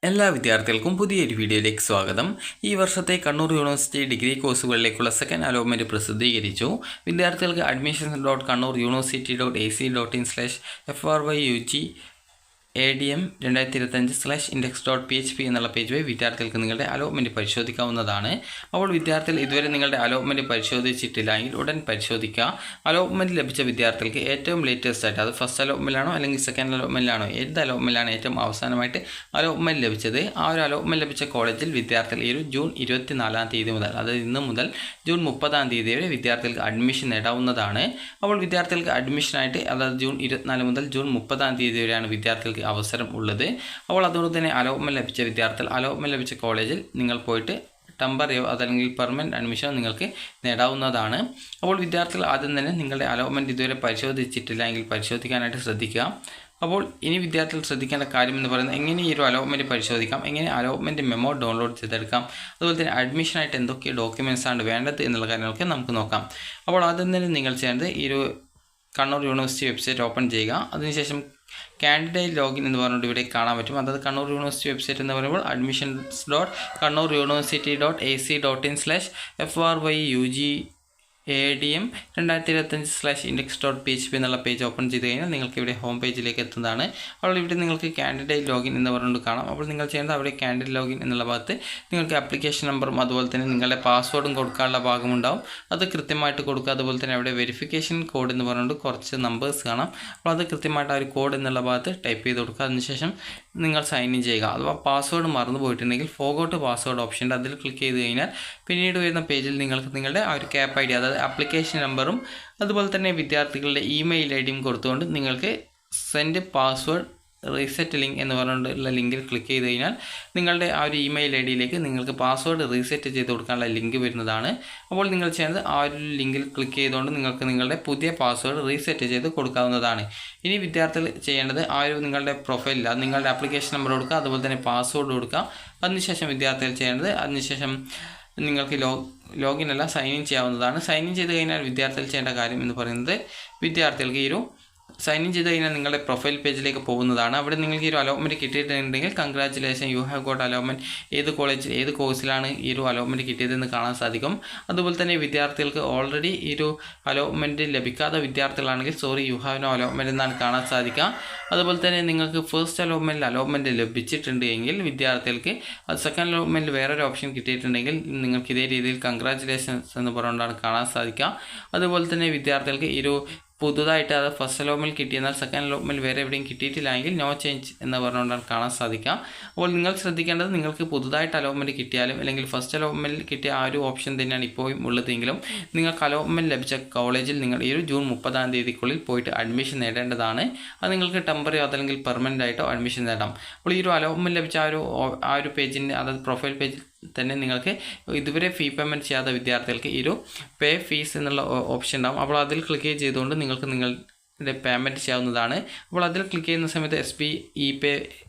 എല്ലാ വിദ്യാർത്ഥികൾക്കും പുതിയൊരു വീഡിയോയിലേക്ക് സ്വാഗതം. ഈ വർഷത്തെ കണ്ണൂർ യൂണിവേഴ്സിറ്റി ഡിഗ്രി കോഴ്സുകളിലേക്കുള്ള സെക്കൻഡ് അലോട്ട്മെൻറ്റ് പ്രസിദ്ധീകരിച്ചു. വിദ്യാർത്ഥികൾക്ക് admissions.kannur.ac.in/FRYUG ADM 2025/index.php എന്നുള്ള പേജ് വഴി വിദ്യാർത്ഥികൾക്ക് നിങ്ങളുടെ അലോട്ട്മെൻറ്റ് പരിശോധിക്കാവുന്നതാണ്. അപ്പോൾ വിദ്യാർത്ഥികൾ ഇതുവരെ നിങ്ങളുടെ അലോട്ട്മെൻറ്റ് പരിശോധിച്ചിട്ടില്ലെങ്കിൽ ഉടൻ പരിശോധിക്കുക. അലോട്ട്മെൻറ്റ് ലഭിച്ച വിദ്യാർത്ഥികൾക്ക് ഏറ്റവും ലേറ്റസ്റ്റ് ആയിട്ട്, അത് ഫസ്റ്റ് അലോട്ട്മെൻറ്റിലാണോ അല്ലെങ്കിൽ സെക്കൻഡ് അലോട്ട്മെൻറ്റിലാണോ, ഏത് അലോട്ട്മെൻറ്റിലാണ് ഏറ്റവും അവസാനമായിട്ട് അലോട്ട്മെൻറ്റ് ലഭിച്ചത്, ആ ഒരു അലോട്ട്മെൻറ്റ് ലഭിച്ച കോളേജിൽ വിദ്യാർത്ഥികൾ ഈ ഒരു ജൂൺ 24-ാം തീയതി മുതൽ, അതായത് ഇന്ന് മുതൽ ജൂൺ 30-ാം തീയതി വരെ വിദ്യാർത്ഥികൾക്ക് അഡ്മിഷൻ നേടാവുന്നതാണ്. അപ്പോൾ വിദ്യാർത്ഥികൾക്ക് അഡ്മിഷനായിട്ട്, അതായത് ജൂൺ 24 മുതൽ ജൂൺ 30-ാം തീയതി വരെയാണ് വിദ്യാർത്ഥികൾക്ക് അവസരം ഉള്ളത്. അപ്പോൾ അതുകൊണ്ട് തന്നെ അലോട്ട്മെൻറ്റ് ലഭിച്ച വിദ്യാർത്ഥികൾ അലോട്ട്മെൻറ്റ് ലഭിച്ച കോളേജിൽ നിങ്ങൾ പോയിട്ട് ടെമ്പററിയോ അതല്ലെങ്കിൽ പെർമനൻറ്റ് അഡ്മിഷനോ നിങ്ങൾക്ക് നേടാവുന്നതാണ്. അപ്പോൾ വിദ്യാർത്ഥികൾ ആദ്യം തന്നെ നിങ്ങളുടെ അലോട്ട്മെൻറ്റ് ഇതുവരെ പരിശോധിച്ചിട്ടില്ല എങ്കിൽ പരിശോധിക്കാനായിട്ട് ശ്രദ്ധിക്കുക. അപ്പോൾ ഇനി വിദ്യാർത്ഥികൾ ശ്രദ്ധിക്കേണ്ട കാര്യം എന്ന് പറയുന്നത്, എങ്ങനെ ഈ ഒരു അലോട്ട്മെൻറ്റ് പരിശോധിക്കാം, എങ്ങനെ അലോട്ട്മെൻറ്റ് മെമ്മോ ഡൗൺലോഡ് ചെയ്തെടുക്കാം, അതുപോലെ തന്നെ അഡ്മിഷനായിട്ട് എന്തൊക്കെ ഡോക്യുമെൻറ്റ്സ് ആണ് വേണ്ടത് എന്നുള്ള കാര്യങ്ങളൊക്കെ നമുക്ക് നോക്കാം. അപ്പോൾ ആദ്യം തന്നെ നിങ്ങൾ ചെയ്യേണ്ടത് ഈ ഒരു കണ്ണൂർ യൂണിവേഴ്സിറ്റി വെബ്സൈറ്റ് ഓപ്പൺ ചെയ്യുക. അതിനുശേഷം കാൻഡിഡേറ്റ് ലോഗിൻ എന്ന് പറഞ്ഞിട്ട് ഇവിടെ കാണാൻ പറ്റും. അതായത് കണ്ണൂർ യൂണിവേഴ്സിറ്റി വെബ്സൈറ്റ് എന്ന് പറയുമ്പോൾ admissions.kannuruniversity.ac.in/FRYUG ADM 2025/index.php എന്നുള്ള പേജ് ഓപ്പൺ ചെയ്ത് കഴിഞ്ഞാൽ നിങ്ങൾക്ക് ഇവിടെ ഹോം പേജിലേക്ക് എത്തുന്നതാണ്. അപ്പോൾ ഇവിടെ നിങ്ങൾക്ക് കാൻഡിഡേറ്റ് ലോഗിൻ എന്ന് പറഞ്ഞുകൊണ്ട് കാണാം. അപ്പോൾ നിങ്ങൾ ചെയ്യേണ്ടത് അവിടെ കാൻഡിഡേറ്റ് ലോഗിൻ എന്നുള്ള ഭാഗത്ത് നിങ്ങൾക്ക് ആപ്ലിക്കേഷൻ നമ്പറും അതുപോലെ തന്നെ നിങ്ങളുടെ പാസ്വേഡും കൊടുക്കാനുള്ള ഭാഗമുണ്ടാവും. അത് കൃത്യമായിട്ട് കൊടുക്കുക. അതുപോലെ തന്നെ അവിടെ വെരിഫിക്കേഷൻ കോഡ് എന്ന് പറഞ്ഞുകൊണ്ട് കുറച്ച് നമ്പേഴ്സ് കാണാം. അപ്പോൾ അത് കൃത്യമായിട്ട് ആ ഒരു കോഡ് എന്നുള്ള ഭാഗത്ത് ടൈപ്പ് ചെയ്ത് കൊടുക്കുക. അതിനുശേഷം നിങ്ങൾ സൈൻ ഇൻ ചെയ്യുക. അഥവാ പാസ്വേഡ് മറന്നു പോയിട്ടുണ്ടെങ്കിൽ ഫോർഗോട്ട് പാസ്വേഡ് ഓപ്ഷൻ ഉണ്ട്, അതിൽ ക്ലിക്ക് ചെയ്ത് കഴിഞ്ഞാൽ പിന്നീട് വരുന്ന പേജിൽ നിങ്ങൾക്ക് നിങ്ങളുടെ ആ ഒരു ക്യാപ്പ് ഐ ഡി, അതായത് ആപ്ലിക്കേഷൻ നമ്പറും അതുപോലെ തന്നെ വിദ്യാർത്ഥികളുടെ ഇമെയിൽ ഐ ഡിയും കൊടുത്തുകൊണ്ട് നിങ്ങൾക്ക് സെൻഡ് പാസ്വേഡ് റീസെറ്റ് ലിങ്ക് എന്ന് പറഞ്ഞുകൊണ്ടുള്ള ലിങ്കിൽ ക്ലിക്ക് ചെയ്ത് കഴിഞ്ഞാൽ നിങ്ങളുടെ ആ ഒരു ഇമെയിൽ ഐ ഡിയിലേക്ക് നിങ്ങൾക്ക് പാസ്വേഡ് റീസെറ്റ് ചെയ്ത് കൊടുക്കാനുള്ള ലിങ്ക് വരുന്നതാണ്. അപ്പോൾ നിങ്ങൾ ചെയ്യുന്നത് ആ ഒരു ലിങ്കിൽ ക്ലിക്ക് ചെയ്തുകൊണ്ട് നിങ്ങൾക്ക് നിങ്ങളുടെ പുതിയ പാസ്വേഡ് റീസെറ്റ് ചെയ്ത് കൊടുക്കാവുന്നതാണ്. ഇനി വിദ്യാർത്ഥികൾ ചെയ്യേണ്ടത് ആ ഒരു നിങ്ങളുടെ പ്രൊഫൈലിൽ നിങ്ങളുടെ ആപ്ലിക്കേഷൻ നമ്പർ കൊടുക്കുക, അതുപോലെ തന്നെ പാസ്വേഡ് കൊടുക്കുക. അതിനുശേഷം വിദ്യാർത്ഥികൾ ചെയ്യേണ്ടത്, അതിനുശേഷം നിങ്ങൾക്ക് ലോഗിൻ അല്ല സൈൻ ഇൻ ചെയ്യാവുന്നതാണ്. സൈൻ ഇൻ ചെയ്ത് കഴിഞ്ഞാൽ വിദ്യാർത്ഥികൾ ചെയ്യേണ്ട കാര്യം എന്ന് പറയുന്നത്, വിദ്യാർത്ഥികൾക്ക് ഈ ഒരു സൈൻ ഇൻ ചെയ്ത് കഴിഞ്ഞാൽ നിങ്ങളുടെ പ്രൊഫൈൽ പേജിലേക്ക് പോകുന്നതാണ്. അവിടെ നിങ്ങൾക്ക് ഈ ഒരു അലോട്ട്മെൻറ്റ് കിട്ടിയിട്ടുണ്ടെങ്കിൽ congratulation, you have got allotment. ഏത് കോളേജിൽ ഏത് കോഴ്സിലാണ് ഈ ഒരു അലോട്ട്മെൻറ്റ് കിട്ടിയതെന്ന് കാണാൻ സാധിക്കും. അതുപോലെ തന്നെ വിദ്യാർത്ഥികൾക്ക് ഓൾറെഡി ഈ ഒരു അലോട്ട്മെൻറ്റ് ലഭിക്കാത്ത വിദ്യാർത്ഥികളാണെങ്കിൽ sorry you have no allotment എന്നാണ് കാണാൻ സാധിക്കുക. അതുപോലെ തന്നെ നിങ്ങൾക്ക് ഫസ്റ്റ് അലോട്ട്മെൻറ്റ് ലഭിച്ചിട്ടുണ്ട് എങ്കിൽ വിദ്യാർത്ഥികൾക്ക് അത് സെക്കൻഡ് അലോട്ട്മെൻറ്റ് വേറൊരു ഓപ്ഷൻ കിട്ടിയിട്ടുണ്ടെങ്കിൽ നിങ്ങൾക്ക് ഇതേ രീതിയിൽ കൺഗ്രാറ്റുലേഷൻസ് എന്ന് പറഞ്ഞുകൊണ്ടാണ് കാണാൻ സാധിക്കുക. അതുപോലെ തന്നെ വിദ്യാർത്ഥികൾക്ക് ഈ ഒരു പുതുതായിട്ട്, അത് ഫസ്റ്റ് അലോട്ട്മെൻറ്റ് കിട്ടിയെന്നാൽ സെക്കൻഡ് അലോട്ട്മെൻറ്റ് വേറെ എവിടെയും കിട്ടിയിട്ടില്ലെങ്കിൽ നോ ചേഞ്ച് എന്ന് പറഞ്ഞുകൊണ്ടാണ് കാണാൻ സാധിക്കുക. അപ്പോൾ നിങ്ങൾ ശ്രദ്ധിക്കേണ്ടത്, നിങ്ങൾക്ക് പുതുതായിട്ട് അലോട്ട്മെൻറ്റ് കിട്ടിയാലും അല്ലെങ്കിൽ ഫസ്റ്റ് അലോട്ട്മെൻറ്റ് കിട്ടിയ ആ ഒരു ഓപ്ഷൻ തന്നെയാണ് ഇപ്പോഴും ഉള്ളതെങ്കിലും നിങ്ങൾക്ക് അലോട്ട്മെൻറ്റ് ലഭിച്ച കോളേജിൽ നിങ്ങൾ ഈ ഒരു ജൂൺ 30-ാം തീയതിക്കുള്ളിൽ പോയിട്ട് അഡ്മിഷൻ നേടേണ്ടതാണ്. അത് നിങ്ങൾക്ക് ടെമ്പററി അല്ലെങ്കിൽ പെർമനൻ്റ് ആയിട്ടോ അഡ്മിഷൻ നേടാം. അപ്പോൾ ഈ ഒരു അലോട്ട്മെൻറ്റ് ലഭിച്ച ആ ഒരു പേജിൻ്റെ, അതായത് പ്രൊഫൈൽ പേജിൽ തന്നെ നിങ്ങൾക്ക് ഇതുവരെ ഫീ പേയ്മെൻറ്റ് ചെയ്യാത്ത വിദ്യാർത്ഥികൾക്ക് ഈ ഒരു പേ ഫീസ് എന്നുള്ള ഓപ്ഷൻ ഉണ്ടാകും. അപ്പോൾ അതിൽ ക്ലിക്ക് ചെയ്തുകൊണ്ട് നിങ്ങൾക്ക് നിങ്ങളുടെ പേയ്മെൻറ്റ് ചെയ്യാവുന്നതാണ്. അപ്പോൾ അതിൽ ക്ലിക്ക് ചെയ്യുന്ന സമയത്ത് SBI ഇ-പേ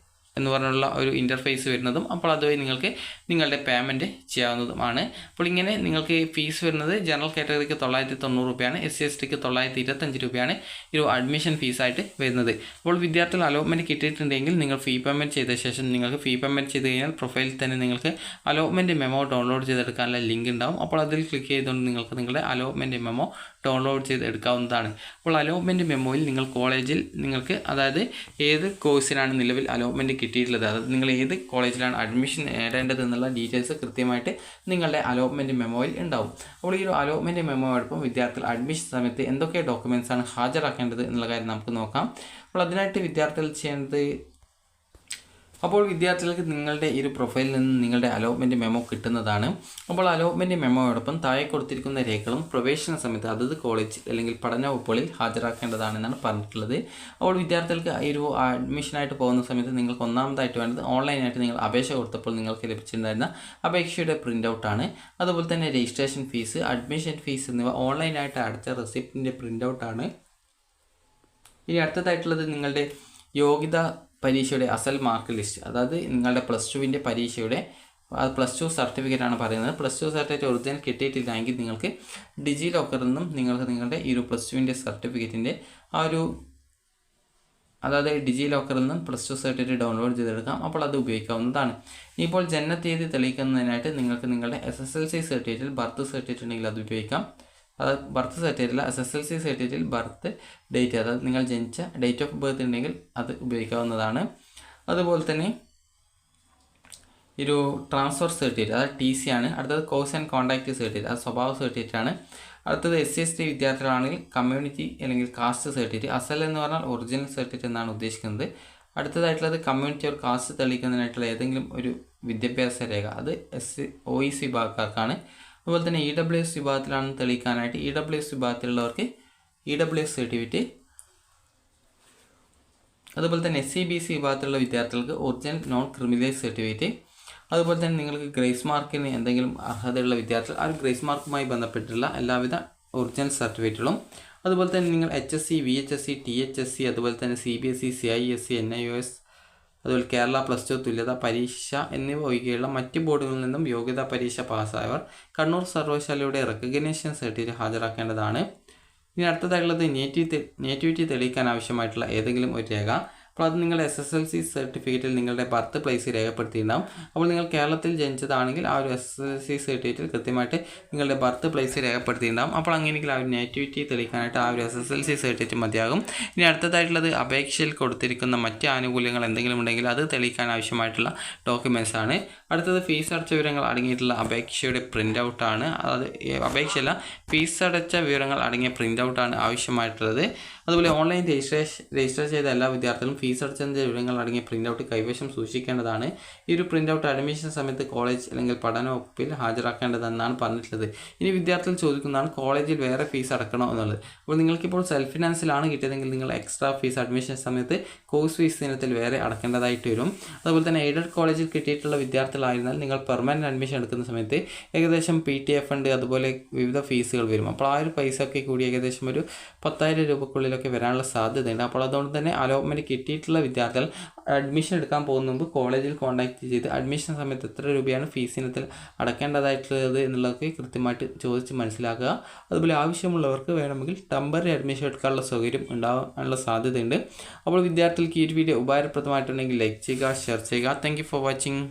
എന്ന് പറഞ്ഞുള്ള ഒരു ഇൻ്റർഫേസ് വരുന്നതും, അപ്പോൾ അതുവഴി നിങ്ങൾക്ക് നിങ്ങളുടെ പേയ്മെൻറ്റ് ചെയ്യാവുന്നതുമാണ്. അപ്പോൾ ഇങ്ങനെ നിങ്ങൾക്ക് ഫീസ് വരുന്നത് ജനറൽ കാറ്റഗറിക്ക് 990 രൂപയാണ്, SC/STക്ക് 925 രൂപയാണ് ഈ ഒരു അഡ്മിഷൻ ഫീസായിട്ട് വരുന്നത്. അപ്പോൾ വിദ്യാർത്ഥികൾ അലോട്ട്മെൻറ്റ് കിട്ടിയിട്ടുണ്ടെങ്കിൽ നിങ്ങൾ ഫീ പേയ്മെൻറ്റ് ചെയ്ത ശേഷം, നിങ്ങൾക്ക് ഫീ പേയ്മെൻറ്റ് ചെയ്ത് കഴിഞ്ഞാൽ പ്രൊഫൈലിൽ തന്നെ നിങ്ങൾക്ക് അലോട്ട്മെൻറ്റ് മെമ്മോ ഡൗൺലോഡ് ചെയ്തെടുക്കാനുള്ള ലിങ്ക് ഉണ്ടാവും. അപ്പോൾ അതിൽ ക്ലിക്ക് ചെയ്തുകൊണ്ട് നിങ്ങൾക്ക് നിങ്ങളുടെ അലോട്ട്മെൻറ്റ് മെമ്മോ ഡൗൺലോഡ് ചെയ്ത് എടുക്കാവുന്നതാണ്. അപ്പോൾ അലോട്ട്മെൻറ്റ് മെമ്മോയിൽ നിങ്ങൾ കോളേജിൽ നിങ്ങൾക്ക്, അതായത് ഏത് കോഴ്സിനാണ് നിലവിൽ അലോട്ട്മെൻറ്റ് കിട്ടിയിട്ടുള്ളത്, അതായത് നിങ്ങൾ ഏത് കോളേജിലാണ് അഡ്മിഷൻ നേടേണ്ടത് എന്നുള്ള ഡീറ്റെയിൽസ് കൃത്യമായിട്ട് നിങ്ങളുടെ അലോട്ട്മെൻറ്റ് മെമ്മോയിൽ ഉണ്ടാവും. അപ്പോൾ ഈ ഒരു അലോട്ട്മെൻറ്റ് മെമ്മോയോടൊപ്പം വിദ്യാർത്ഥികൾ അഡ്മിഷൻ സമയത്ത് എന്തൊക്കെ ഡോക്യുമെൻറ്റ്സ് ആണ് ഹാജരാക്കേണ്ടത് എന്നുള്ള കാര്യം നമുക്ക് നോക്കാം. അപ്പോൾ അതിനായിട്ട് വിദ്യാർത്ഥികൾ ചെയ്യേണ്ടത്, അപ്പോൾ വിദ്യാർത്ഥികൾക്ക് നിങ്ങളുടെ ഈ ഒരു പ്രൊഫൈലിൽ നിന്ന് നിങ്ങളുടെ അലോട്ട്മെൻറ്റ് മെമ്മോ കിട്ടുന്നതാണ്. അപ്പോൾ അലോട്ട്മെൻറ്റ് മെമ്മോയോടൊപ്പം താഴെ കൊടുത്തിരിക്കുന്ന രേഖകളും പ്രവേശന സമയത്ത് അതത് കോളേജ് അല്ലെങ്കിൽ പഠന വകുപ്പുകളിൽ ഹാജരാക്കേണ്ടതാണെന്നാണ് പറഞ്ഞിട്ടുള്ളത്. അപ്പോൾ വിദ്യാർത്ഥികൾക്ക് ഈ ഒരു അഡ്മിഷനായിട്ട് പോകുന്ന സമയത്ത് നിങ്ങൾക്ക് ഒന്നാമതായിട്ട് വേണ്ടത്, ഓൺലൈനായിട്ട് നിങ്ങൾ അപേക്ഷ കൊടുത്തപ്പോൾ നിങ്ങൾക്ക് ലഭിച്ചിട്ടുണ്ടായിരുന്ന അപേക്ഷയുടെ പ്രിൻ്റ് ഔട്ടാണ്. അതുപോലെ തന്നെ രജിസ്ട്രേഷൻ ഫീസ്, അഡ്മിഷൻ ഫീസ് എന്നിവ ഓൺലൈനായിട്ട് അടച്ച റെസിപ്റ്റിൻ്റെ പ്രിൻ്റ് ഔട്ടാണ്. ഇനി അടുത്തതായിട്ടുള്ളത് നിങ്ങളുടെ യോഗ്യത പരീക്ഷയുടെ അസൽ മാർക്ക് ലിസ്റ്റ്, അതായത് നിങ്ങളുടെ +2വിൻ്റെ പരീക്ഷയുടെ +2 സർട്ടിഫിക്കറ്റാണ് പറയുന്നത്. +2 സർട്ടിഫിക്കറ്റ് ഒറിജിനൽ കിട്ടിയിട്ടില്ലെങ്കിൽ നിങ്ങൾക്ക് ഡിജി ലോക്കറിൽ നിന്നും നിങ്ങൾക്ക് നിങ്ങളുടെ ഈ ഒരു +2വിൻ്റെ സർട്ടിഫിക്കറ്റിൻ്റെ ആ ഒരു അതായത് ഡിജി ലോക്കറിൽ നിന്ന് +2 സർട്ടിഫിക്കറ്റ് ഡൗൺലോഡ് ചെയ്തെടുക്കാം. അപ്പോൾ അത് ഉപയോഗിക്കാവുന്നതാണ്. ഇപ്പോൾ ജനനത്തീയതി തെളിയിക്കുന്നതിനായിട്ട് നിങ്ങൾക്ക് നിങ്ങളുടെ SSLC സർട്ടിഫിക്കറ്റിൽ ബർത്ത് സർട്ടിഫിക്കറ്റ് ഉണ്ടെങ്കിൽ അത് ഉപയോഗിക്കാം. അതായത് ബർത്ത് സർട്ടിഫിക്കറ്റിൽ SSLC സർട്ടിഫിക്കറ്റിൽ ബർത്ത് ഡേറ്റ്, അതായത് നിങ്ങൾ ജനിച്ച ഡേറ്റ് ഓഫ് ബർത്ത് ഉണ്ടെങ്കിൽ അത് ഉപയോഗിക്കാവുന്നതാണ്. അതുപോലെ തന്നെ ഒരു ട്രാൻസ്ഫർ സർട്ടിഫിക്കറ്റ്, അതായത് TC ആണ്. അടുത്തത് കോഴ്സ് ആൻഡ് കോൺടാക്റ്റ് സർട്ടിഫിക്കറ്റ്, അത് സ്വഭാവ സർട്ടിഫിക്കറ്റ് ആണ്. അടുത്തത് SC/ST വിദ്യാർത്ഥികളാണെങ്കിൽ കമ്മ്യൂണിറ്റി അല്ലെങ്കിൽ കാസ്റ്റ് സർട്ടിഫിക്കറ്റ്. അസൽ എന്ന് പറഞ്ഞാൽ ഒറിജിനൽ സർട്ടിഫിക്കറ്റ് എന്നാണ് ഉദ്ദേശിക്കുന്നത്. അടുത്തതായിട്ടുള്ളത് കമ്മ്യൂണിറ്റി ഒരു കാസ്റ്റ് തെളിയിക്കുന്നതിനായിട്ടുള്ള ഏതെങ്കിലും ഒരു വിദ്യാഭ്യാസ രേഖ, അത് OEC വിഭാഗക്കാർക്കാണ്. അതുപോലെ തന്നെ EWS വിഭാഗത്തിലാണെന്ന് തെളിയിക്കാനായിട്ട് EWS വിഭാഗത്തിലുള്ളവർക്ക് EWS സർട്ടിഫിക്കറ്റ്. അതുപോലെ തന്നെ SC/BC വിഭാഗത്തിലുള്ള വിദ്യാർത്ഥികൾക്ക് ഒറിജിനൽ നോൺ ക്രിമിനലൈസ് സർട്ടിഫിക്കറ്റ്. അതുപോലെ തന്നെ നിങ്ങൾക്ക് ഗ്രേസ് മാർക്കിന് എന്തെങ്കിലും അർഹതയുള്ള വിദ്യാർത്ഥികൾ ആ ഗ്രേസ് മാർക്കുമായി ബന്ധപ്പെട്ടുള്ള എല്ലാവിധ ഒറിജിനൽ സർട്ടിഫിക്കറ്റുകളും. അതുപോലെ തന്നെ നിങ്ങൾ HSC, VHSC, THSC, അതുപോലെ തന്നെ CBSE, CISE, NIOS, അതുപോലെ കേരള +2 തുല്യതാ പരീക്ഷ എന്നിവ ഒഴികെയുള്ള മറ്റ് ബോർഡുകളിൽ നിന്നും യോഗ്യതാ പരീക്ഷ പാസ്സായവർ കണ്ണൂർ സർവകലാശാലയുടെ റെക്കഗ്നേഷൻ സർട്ടിഫിക്കറ്റ് ഹാജരാക്കേണ്ടതാണ്. ഇനി അടുത്തതായിട്ടുള്ളത് നേറ്റിവിറ്റി തെളിയിക്കാൻ ആവശ്യമായിട്ടുള്ള ഏതെങ്കിലും ഒരു രേഖ. അപ്പോൾ അത് നിങ്ങളുടെ SSLC സർട്ടിഫിക്കറ്റിൽ നിങ്ങളുടെ ബർത്ത് പ്ലേസ് രേഖപ്പെടുത്തിയിട്ടുണ്ടാകും. അപ്പോൾ നിങ്ങൾ കേരളത്തിൽ ജനിച്ചതാണെങ്കിൽ ആ ഒരു SSLC സർട്ടിഫിക്കറ്റിൽ കൃത്യമായിട്ട് നിങ്ങളുടെ ബർത്ത് പ്ലേസ് രേഖപ്പെടുത്തിയിട്ടുണ്ടാകും. അപ്പോൾ അങ്ങനെയെങ്കിൽ ആ ഒരു നേറ്റിവിറ്റി തെളിയിക്കാനായിട്ട് ആ ഒരു SSLC സർട്ടിഫിക്കറ്റ് മതിയാകും. ഇനി അടുത്തതായിട്ടുള്ളത് അപേക്ഷയിൽ കൊടുത്തിരിക്കുന്ന മറ്റ് ആനുകൂല്യങ്ങൾ എന്തെങ്കിലും ഉണ്ടെങ്കിൽ അത് തെളിയിക്കാൻ ആവശ്യമായിട്ടുള്ള ഡോക്യുമെൻറ്റ്സ് ആണ്. അടുത്തത് ഫീസ് അടച്ച വിവരങ്ങൾ അടങ്ങിയിട്ടുള്ള അപേക്ഷയുടെ പ്രിൻ്റ് ഔട്ടാണ്. അത് അപേക്ഷയല്ല, ഫീസ് അടച്ച വിവരങ്ങൾ അടങ്ങിയ പ്രിൻ്റ് ഔട്ടാണ് ആവശ്യമായിട്ടുള്ളത്. അതുപോലെ ഓൺലൈൻ രജിസ്റ്റർ ചെയ്ത എല്ലാ വിദ്യാർത്ഥികളും ഫീസ് അടച്ചതിൻ്റെ വിവരങ്ങൾ അടങ്ങിയ പ്രിൻ്റ് ഔട്ട് കൈവശം സൂക്ഷിക്കേണ്ടതാണ്. ഈ ഒരു പ്രിൻ്റ് ഔട്ട് അഡ്മിഷൻ സമയത്ത് കോളേജ് അല്ലെങ്കിൽ പഠന വകുപ്പിൽ ഹാജരാക്കേണ്ടതെന്നാണ് പറഞ്ഞിട്ടുള്ളത്. ഇനി വിദ്യാർത്ഥികൾ ചോദിക്കുന്നതാണ് കോളേജിൽ വേറെ ഫീസ് അടക്കണോ എന്നുള്ളത്. അപ്പോൾ നിങ്ങൾക്കിപ്പോൾ സെൽഫ് ഫിനാൻസിലാണ് കിട്ടിയതെങ്കിൽ നിങ്ങൾ എക്സ്ട്രാ ഫീസ് അഡ്മിഷൻ സമയത്ത് കോഴ്സ് ഫീസ് ഇനത്തിൽ വേറെ അടക്കേണ്ടതായിട്ട് വരും. അതുപോലെ തന്നെ എയ്ഡഡ് കോളേജിൽ കിട്ടിയിട്ടുള്ള വിദ്യാർത്ഥികളായിരുന്നാൽ നിങ്ങൾ പെർമനൻറ്റ് അഡ്മിഷൻ എടുക്കുന്ന സമയത്ത് ഏകദേശം PTA ഫണ്ട് അതുപോലെ വിവിധ ഫീസുകൾ വരും. അപ്പോൾ ആ ഒരു പൈസ ഒക്കെ കൂടി ഏകദേശം ഒരു 10,000 രൂപക്കുള്ളിലൊക്കെ വരാനുള്ള സാധ്യതയുണ്ട്. അപ്പോൾ അതുകൊണ്ട് തന്നെ അലോട്ട്മെൻറ്റ് കിട്ടിയിട്ടുള്ള വിദ്യാർത്ഥികൾ അഡ്മിഷൻ എടുക്കാൻ പോകുന്ന മുമ്പ് കോളേജിൽ കോൺടാക്റ്റ് ചെയ്ത് അഡ്മിഷൻ സമയത്ത് എത്ര രൂപയാണ് ഫീസ് ഇനത്തിൽ അടക്കേണ്ടതായിട്ടുള്ളത് എന്നുള്ളതൊക്കെ കൃത്യമായിട്ട് ചോദിച്ച് മനസ്സിലാക്കുക. അതുപോലെ ആവശ്യമുള്ളവർക്ക് വേണമെങ്കിൽ ടെമ്പററി അഡ്മിഷൻ എടുക്കാനുള്ള സൗകര്യം ഉണ്ടാകാനുള്ള സാധ്യതയുണ്ട്. അപ്പോൾ വിദ്യാർത്ഥികൾക്ക് ഈ ഒരു വീഡിയോ ഉപകാരപ്രദമായിട്ടുണ്ടെങ്കിൽ ലൈക്ക് ചെയ്യുക, ഷെയർ ചെയ്യുക. Thank you for watching.